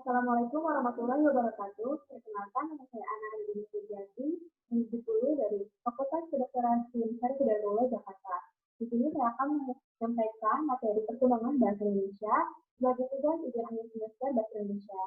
Assalamualaikum warahmatullahi wabarakatuh. Perkenalkan, nama saya Ana Andini Sugianti, Divisi 10 dari Fakultas Kedokteran Universitas Hidayatullah Jakarta. Di sini saya akan menyampaikan materi perkembangan bahasa Indonesia sebagai tugas ujian akhir semester bahasa Indonesia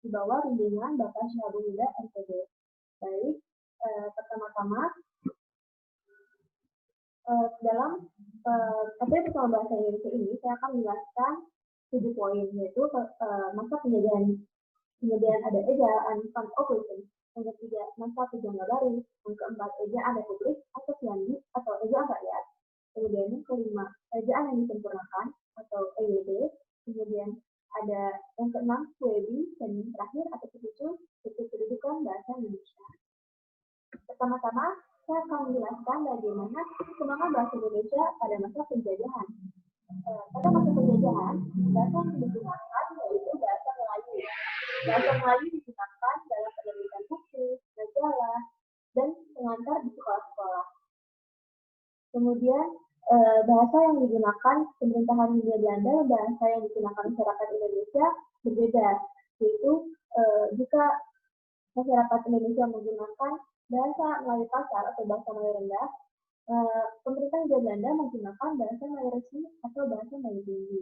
di bawah bimbingan Bapak Syahabul Huda MPD. Baik, pertama-tama dalam materi perkembangan bahasa Indonesia ini saya akan menjelaskan 7 poin, yaitu masa kemudian ada ejaan van operation, yang ketiga masa pujangga baru, yang keempat ejaan republik atau siandi atau ejaan rakyat, kemudian yang kelima ejaan yang disempurnakan atau EYD, kemudian ada yang keenam WEBI, dan yang terakhir atau ketujuh bentuk kedudukan bahasa Indonesia. Pertama-tama saya akan menjelaskan bagaimana perkembangan bahasa Indonesia pada masa penjajahan. Pada masa penjajahan, bahasa yang digunakan yaitu bahasa Melayu. Bahasa Melayu digunakan dalam penerbitan buku, majalah, dan pengantar di sekolah-sekolah. Kemudian bahasa yang digunakan pemerintahan Hindia Belanda, bahasa yang digunakan masyarakat Indonesia berbeda, yaitu jika masyarakat Indonesia menggunakan bahasa Melayu kasar atau bahasa Melayu rendah, pemerintah Hindia Belanda menggunakan bahasa Melayu resmi atau bahasa Melayu tinggi.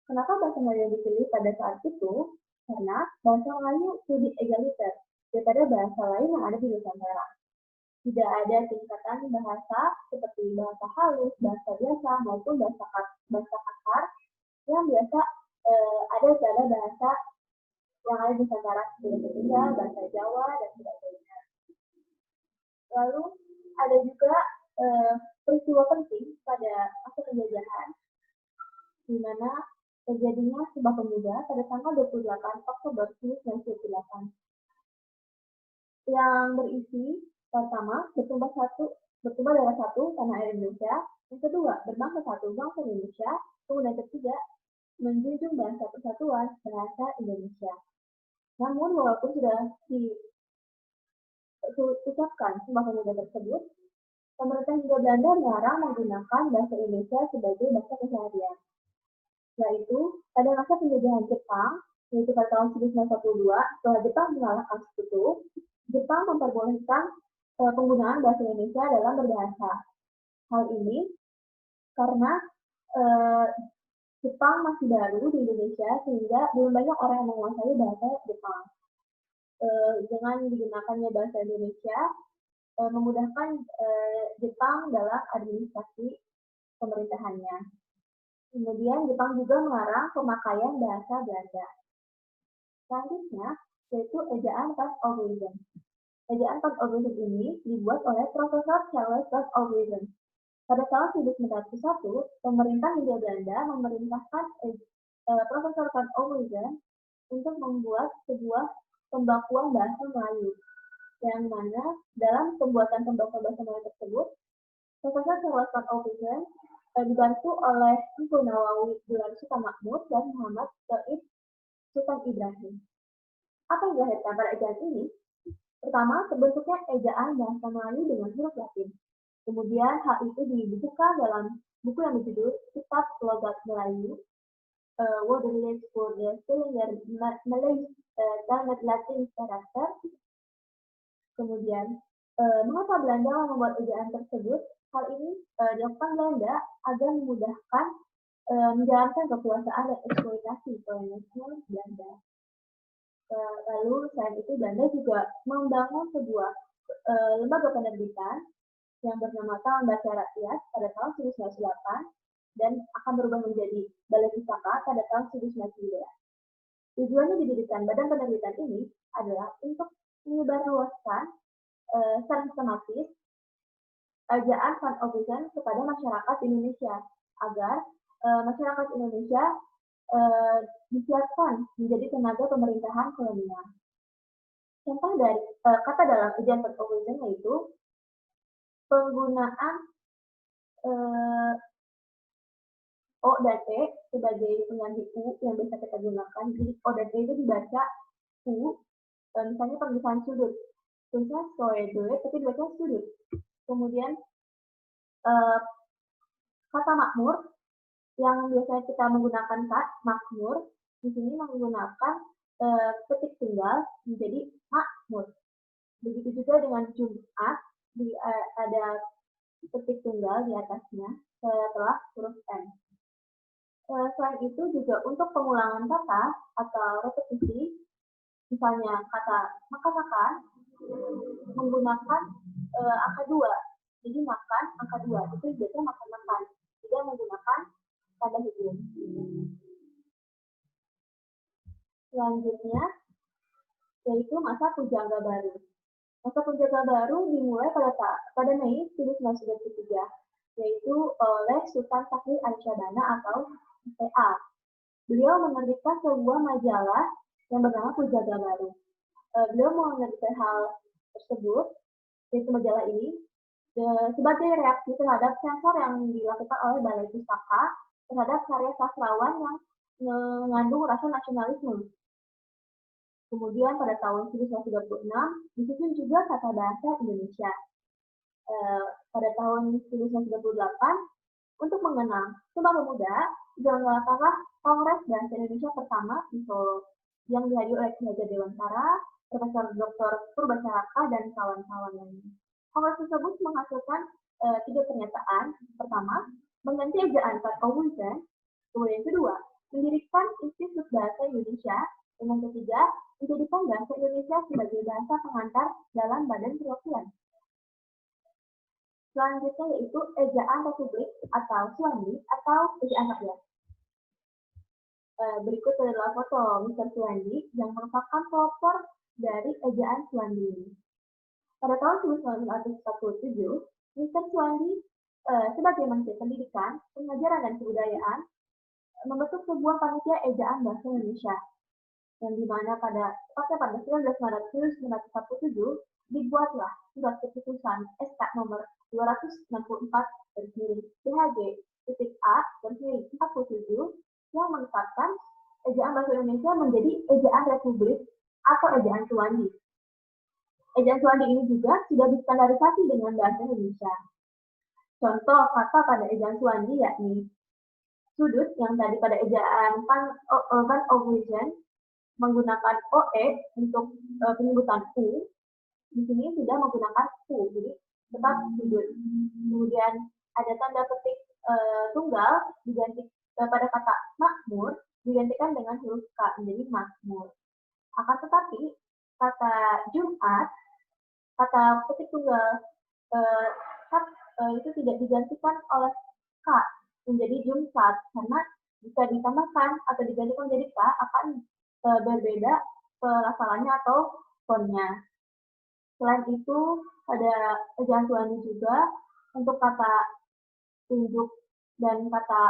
Kenapa bahasa Melayu yang dipilih pada saat itu? Karena bahasa Melayu lebih egaliter daripada bahasa lain yang ada di Nusantara. Tidak ada tingkatan bahasa seperti bahasa halus, bahasa biasa, maupun bahasa kasar yang biasa ada pada bahasa yang ada di Nusantara seperti bahasa Jawa, dan sebagainya. Lalu ada juga peristiwa penting pada masa penjajahan, di mana terjadinya Sumpah Pemuda pada tanggal 28 Oktober 1998. Yang berisi pertama, bertumbah darah satu tanah air Indonesia. Yang kedua, berbangsa satu bangsa Indonesia. Kemudian ketiga, menjunjung bahasa persatuan bahasa Indonesia. Namun walaupun sudah diucapkan Sumpah Pemuda tersebut, pemerintah Hindia Belanda melarang menggunakan bahasa Indonesia sebagai bahasa keseharian. Yaitu pada masa penjajahan Jepang, yaitu pada tahun 1942, setelah Jepang mengalahkan Sekutu, Jepang memperbolehkan penggunaan bahasa Indonesia dalam berbahasa. Hal ini karena Jepang masih baru di Indonesia, sehingga belum banyak orang yang menguasai bahasa Jepang. Dengan digunakannya bahasa Indonesia, memudahkan Jepang dalam administrasi pemerintahannya. Kemudian Jepang juga melarang pemakaian bahasa Belanda. Selanjutnya, yaitu ejaan Van Oeversen. Ejaan Van Oeversen ini dibuat oleh Profesor Charles Van Oeversen. Pada tahun 1901, pemerintah Hindia Belanda memerintahkan Profesor Van Oeversen untuk membuat sebuah pembakuan bahasa Melayu, yang mana dalam pembuatan pembakuan bahasa Melayu tersebut, Profesor Charles Van Oeversen dibantu oleh Engku Nawawi Bulan Sukamakmur dan Muhammad Said Sultan Ibrahim. Apa yang dilahirkan pada ejaan ini? Pertama, terbentuknya ejaan bahasa Melayu dengan huruf Latin. Kemudian hal itu dibukukan dalam buku yang berjudul Kitab Logat Melayu, Word List for the Cylinder Malay Damat Latin Character. Kemudian, mengapa Belanda membuat ejaan tersebut? Hal ini dilakukan Belanda agar memudahkan menjalankan kekuasaan dan eksploitasi kolonialisme Belanda. Lalu selain itu Belanda juga membangun sebuah lembaga penerbitan yang bernama Taman Baca Rakyat pada tahun 1908 dan akan berubah menjadi Balai Pustaka pada tahun 1912. Tujuannya didirikan badan penerbitan ini adalah untuk menyebarluaskan secara sistematis ejaan Van Oeversen kepada masyarakat Indonesia agar masyarakat Indonesia disiapkan menjadi tenaga pemerintahan kolonial. Contoh dari kata dalam ejaan Van Oeversen yaitu penggunaan O dan E sebagai pengganti U yang biasa kita gunakan. Jadi O dan E itu dibaca U, misalnya penulisan sudut. Tulisannya soedoe, tapi dibaca sudut. Kemudian kata makmur yang biasanya kita menggunakan makmur, di sini menggunakan petik tunggal menjadi makmur. Begitu juga dengan Jumat, ada petik tunggal di atasnya setelah huruf M. Selain itu juga untuk pengulangan kata atau repetisi, misalnya kata makan-makan menggunakan angka 2. Jadi makan angka 2 itu biasanya makan-makan, tidak menggunakan tanda hubung. Selanjutnya yaitu masa pujangga baru. Masa pujangga baru dimulai pada Mei 1923, yaitu oleh Sultan Syahrir Arsyadana atau STA. Beliau menerbitkan sebuah majalah yang bernama Pujangga Baru. Beliau menerbitkan hal tersebut, yaitu majalah ini, sebagai reaksi terhadap sensor yang dilakukan oleh Balai Pustaka terhadap karya sastrawan yang mengandung rasa nasionalisme. Kemudian pada tahun 1936 disusun juga Kata Bahasa Indonesia. Pada tahun 1938 untuk mengenang Sumpah Pemuda diselenggarakanlah Kongres Bahasa Indonesia pertama di Solo yang dihadiri oleh Ki Hajar Dewantara, Profesor Dr. Purbacaraka dan kawan-kawan lainnya. Kongres tersebut menghasilkan 3 pernyataan. Pertama, mengganti ejaan Pak-Owuzen. Kemudian kedua, mendirikan Institut Bahasa Indonesia. Dan yang ketiga, menjadikan bahasa Indonesia sebagai bahasa pengantar dalam badan perwakilan. Selanjutnya yaitu ejaan Republik atau Suwandi atau ejaan rakyat. Berikut adalah foto Mr. Suwandi yang merupakan pelopor dari ejaan Suwandi ini. Pada tahun 1947, Mr. Suwandi sebagai Menteri Pendidikan, Pengajaran dan Kebudayaan membentuk sebuah panitia ejaan bahasa Indonesia, yang dimana pada 19 Maret 1947 dibuatlah surat keputusan SK nomor 264/PHG-A/47 yang menetapkan ejaan bahasa Indonesia menjadi ejaan Republik atau ejaan Suwandi. Ejaan Suwandi ini juga sudah distandarisasi dengan bahasa Indonesia. Contoh kata pada ejaan Suwandi yakni sudut yang tadi pada ejaan Van Owuzen menggunakan OE untuk penyebutan U, di sini sudah menggunakan U, jadi tetap sudut. Kemudian ada tanda petik tunggal diganti pada kata makmur digantikan dengan huruf K menjadi makmur. Akan tetapi kata Jumat, kata petik tunggal itu tidak digantikan oleh K menjadi Jumsat, karena jika ditambahkan atau digantikan menjadi K akan berbeda pelafalannya atau fonnya. Selain itu, ada ejaan Suwandi juga untuk kata tunjuk dan kata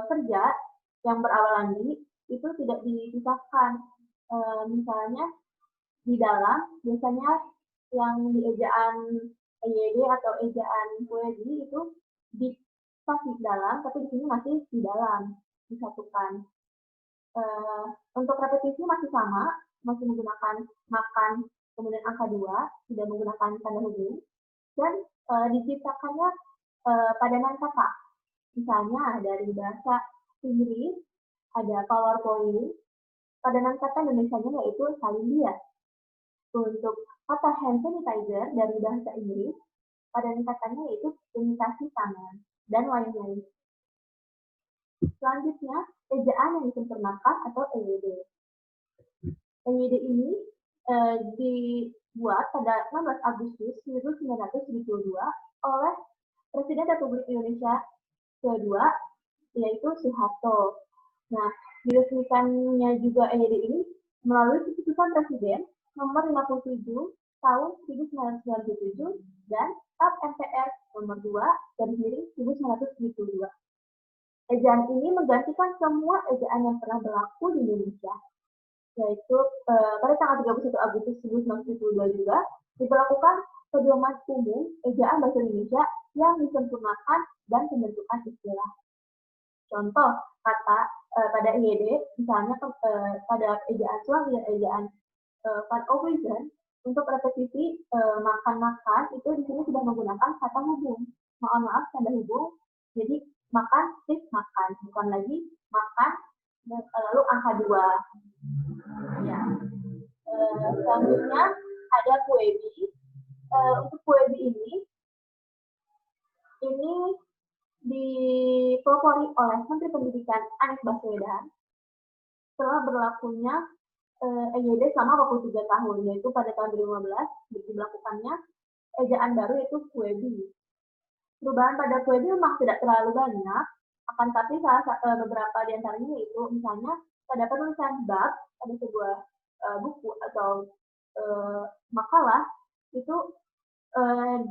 kerja yang berawalan di itu tidak dipisahkan. Misalnya di dalam biasanya yang di ejaan EYD atau ejaan WD itu di dalam, tapi di sini masih di dalam disatukan. Untuk repetisi masih sama, masih menggunakan makan, kemudian angka 2, tidak menggunakan tanda hubung, dan diciptakannya padanan kata. Misalnya dari bahasa Inggris ada PowerPoint, padanan kata Indonesia-nya yaitu salin dia. Untuk kata hand sanitizer dari bahasa Inggris, padanan katanya yaitu imitasi tangan, dan lain-lain. Selanjutnya, ejaan yang disempurnakan atau EYD. EYD ini dibuat pada 16 Agustus 1972 oleh Presiden Republik Indonesia kedua, yaitu Soeharto. Nah, diresmikannya juga EYD ini melalui keputusan Presiden nomor 57 tahun 1997 dan TAP MPR nomor 2/1972. Ejaan ini menggantikan semua ejaan yang pernah berlaku di Indonesia, yaitu pada tanggal 31 Agustus 1972 juga diberlakukan pedoman umum ejaan bahasa Indonesia yang disempurnakan dan pembentukan istilah. Contoh kata pada EYD, misalnya pada ejaan Suwandi dan ejaan Van Owuzen, untuk repetisi makan-makan itu di sini sudah menggunakan kata hubung. Mohon maaf, tanda hubung. Jadi makan, makan, bukan lagi makan, lalu angka 2. Ya. Selanjutnya ada Puebi. Untuk Puebi ini dipelopori oleh Menteri Pendidikan Anies Baswedan setelah berlakunya EYD selama 23 tahun, yaitu pada tahun 2015 diberlakukannya ejaan baru yaitu Puebi. Perubahan pada Puebi memang tidak terlalu banyak, akan tapi beberapa di antaranya yaitu misalnya pada penulisan bab pada sebuah buku atau makalah itu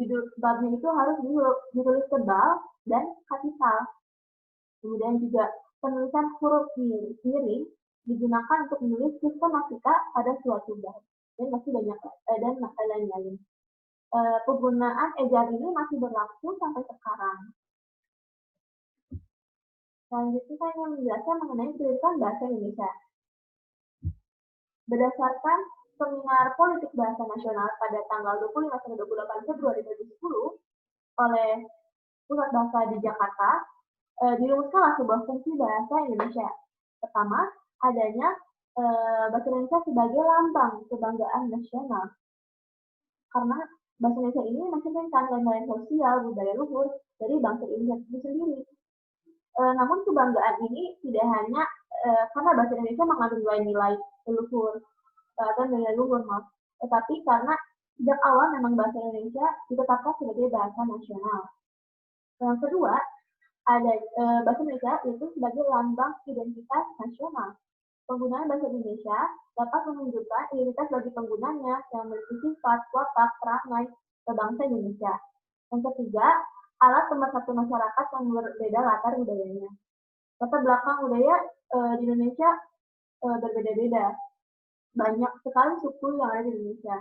judul babnya itu harus ditulis tebal dan kapital. Kemudian juga penulisan huruf miring digunakan untuk menulis sistematika pada suatu bab dan masih banyak dan lain-lain. Penggunaan ejaan ini masih berlaku sampai sekarang. Selanjutnya saya ingin menjelaskan mengenai pendidikan bahasa Indonesia. Berdasarkan Seminar Politik Bahasa Nasional pada tanggal 25-28 Februari 2010 oleh Pusat Bahasa di Jakarta, dirumuskanlah sebuah fungsi bahasa Indonesia. Pertama, adanya bahasa Indonesia sebagai lambang kebanggaan nasional. Karena bahasa Indonesia ini mencerminkan nilai-nilai sosial, budaya luhur dari bangsa Indonesia itu sendiri. Namun kebanggaan ini tidak hanya karena bahasa Indonesia mengandung nilai-nilai leluhur atau nilai luhur, tetapi karena sejak awal memang bahasa Indonesia ditetapkan sebagai bahasa nasional. Yang kedua, ada bahasa Indonesia itu sebagai lambang identitas nasional. Penggunaan bahasa Indonesia dapat menunjukkan identitas bagi penggunanya yang memiliki sifat, watak, perangai bangsa Indonesia. Yang ketiga, alat pemersatu masyarakat yang berbeda latar budayanya. Latar belakang budaya di Indonesia berbeda-beda. Banyak sekali suku yang ada di Indonesia.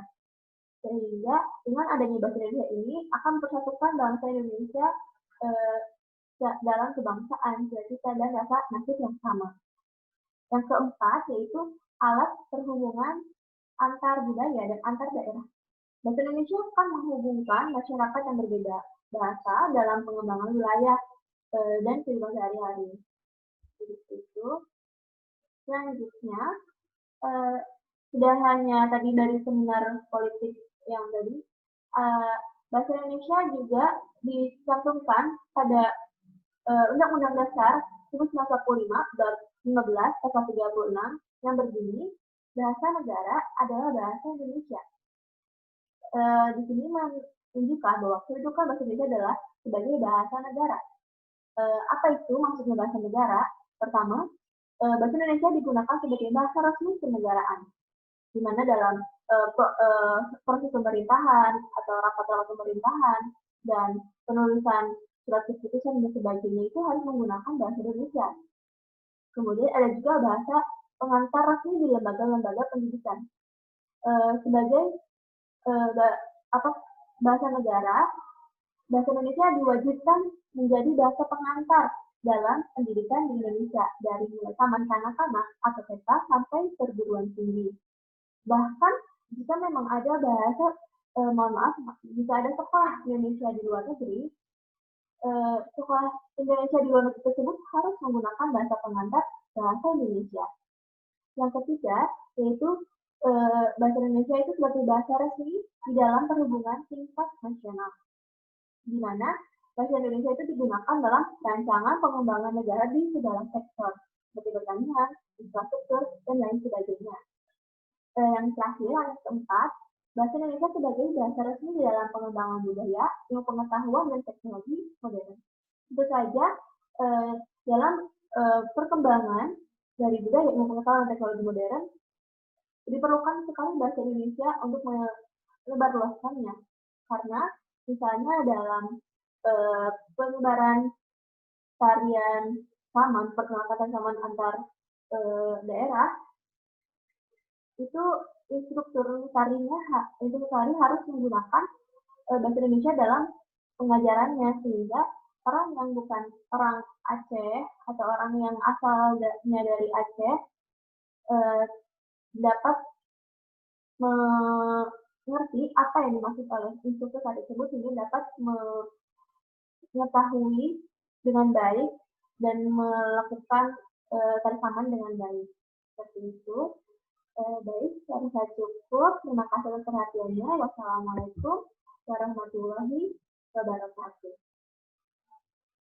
Sehingga dengan adanya bahasa Indonesia ini akan mempersatukan bangsa Indonesia dalam kebangsaan, cita dan rasa nasib yang sama. Yang keempat yaitu alat perhubungan antar budaya dan antar daerah. Bahasa Indonesia akan menghubungkan masyarakat yang berbeda bahasa dalam pengembangan wilayah dan kehidupan sehari-hari. Itu. Selanjutnya, sudah hanya tadi dari seminar politik yang tadi, bahasa Indonesia juga dicantumkan pada Undang-Undang Dasar 1945 bab 15 pasal 36 yang berbunyi bahasa negara adalah bahasa Indonesia. Di sini menunjukkan bahwa kedudukan bahasa Indonesia adalah sebagai bahasa negara. Apa itu maksudnya bahasa negara? Pertama, bahasa Indonesia digunakan sebagai bahasa resmi kenegaraan, di mana dalam proses pemerintahan atau rapat-rapat pemerintahan dan penulisan surat keputusan dan sebagainya itu harus menggunakan bahasa Indonesia. Kemudian ada juga bahasa pengantar resmi di lembaga-lembaga pendidikan. Sebagai bahasa negara, bahasa Indonesia diwajibkan menjadi bahasa pengantar dalam pendidikan di Indonesia dari mulai taman kanak-kanak atau TK sampai perguruan tinggi. Bahkan jika memang ada bahasa, jika ada sekolah Indonesia di luar negeri, sekolah Indonesia di luar negeri tersebut harus menggunakan bahasa pengantar bahasa Indonesia. Yang ketiga yaitu bahasa Indonesia itu sebagai bahasa resmi di dalam perhubungan tingkat nasional, di mana bahasa Indonesia itu digunakan dalam rancangan pengembangan negara di segala sektor, seperti pertanian, infrastruktur, dan lain sebagainya. Yang terakhir, yang keempat, bahasa Indonesia sebagai bahasa resmi di dalam pengembangan budaya, ilmu pengetahuan, dan teknologi modern. Tentu saja, dalam perkembangan dari budaya, ilmu pengetahuan, dan teknologi modern, diperlukan sekali bahasa Indonesia untuk melebarluaskannya. Karena misalnya dalam penyebaran tarian saman, perkenalkan saman antar daerah, itu instruktur tari harus menggunakan bahasa Indonesia dalam pengajarannya, sehingga orang yang bukan orang Aceh atau orang yang asalnya dari Aceh dapat mengerti apa yang dimaksud oleh instruktur tari tersebut, sehingga dapat mengetahui dengan baik dan melakukan tari saman dengan baik. Seperti itu. rasa cukup. Terima kasih atas perhatiannya. Wassalamualaikum warahmatullahi wabarakatuh.